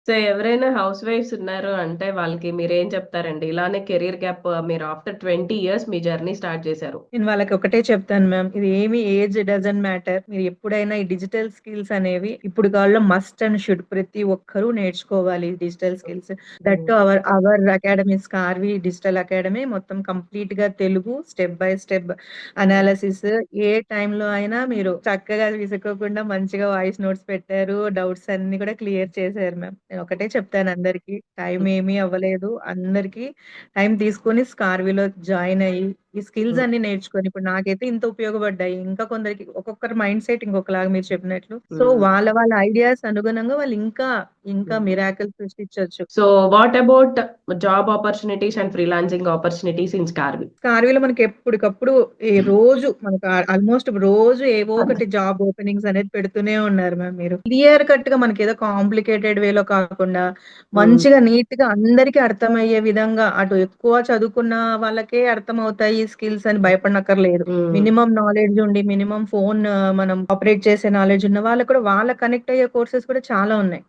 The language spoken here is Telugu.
సో, ఎవరైనా హౌస్ వైఫ్స్ ఉన్నారు అంటే వాళ్ళకి మీరేం చెప్తారండి? ఇలానే కెరియర్ గ్యాప్ మీరు ఆఫ్టర్ 20 ఇయర్స్ మీ జర్నీ స్టార్ట్ చేశారు. నేను వాళ్ళకి ఒకటే చెప్తాను మ్యామ్. ఇది ఏమి ఏజ్ డజంట్ మ్యాటర్. మీరు ఎప్పుడైనా ఈ డిజిటల్ స్కిల్స్ అనేవి ఇప్పుడు కాలంలో మస్ట్ అండ్ షుడ్ ప్రతి ఒక్కరూ నేర్చుకోవాలి డిజిటల్ స్కిల్స్. దట్ హ్మ్. To our our academies Karvy digital academy మొత్తం కంప్లీట్‌గా తెలుగు స్టెప్ బై స్టెప్ హ్మ్. అనాలిసిస్ ఏ టైంలో అయినా మీరు చక్కగా విసుక్కోకుండా మంచిగా వాయిస్ నోట్స్ పెట్టారు. డౌట్స్ అన్నీ కూడా క్లియర్ చేశారు మ్యామ్. నేను ఒకటే చెప్తాను అందరికి. టైం హ్మ్. ఏమీ అవ్వలేదు. అందరికి టైం తీసుకొని స్కార్విలో జాయిన్ అయ్యి ఈ స్కిల్స్ హ్మ్. అన్ని నేర్చుకొని ఇప్పుడు నాకైతే ఇంత ఉపయోగపడ్డాయి. ఇంకా కొందరికి ఒక్కొక్కరి మైండ్ సెట్ ఇంకొకలాగా మీరు చెప్పినట్లు. సో, హ్మ్. వాళ్ళ ఐడియాస్ అనుగుణంగా వాళ్ళు ఇంకా హ్మ్. మిరాకిల్ సృష్టించొచ్చు. So, what about job opportunities and freelancing opportunities in Karvy? కార్వీలో మనకి ఎప్పటికప్పుడు రోజు మనకు ఆల్మోస్ట్ రోజు ఏవో ఒకటి జాబ్ ఓపెనింగ్స్ అనేది పెడుతూనే ఉన్నారు మ్యామ్ మీరు. క్లియర్ కట్‌గా మనకేదో కాంప్లికేటెడ్ వేలో కాకుండా హ్మ్. మంచిగా నీట్‌గా అందరికీ అర్థమయ్యే విధంగా అటు ఎక్కువ చదువుకున్న వాళ్ళకే అర్థమవుతాయి స్కిల్స్ అని భయపడనక్కర్లేదు. హ్మ్. మినిమమ్ నాలెడ్జ్ ఉండి, మినిమమ్ ఫోన్ మనం ఆపరేట్ చేసే నాలెడ్జ్ ఉన్న వాళ్ళకి కూడా వాళ్ళకి కనెక్ట్ అయ్యే కోర్సెస్ కూడా చాలా ఉన్నాయి.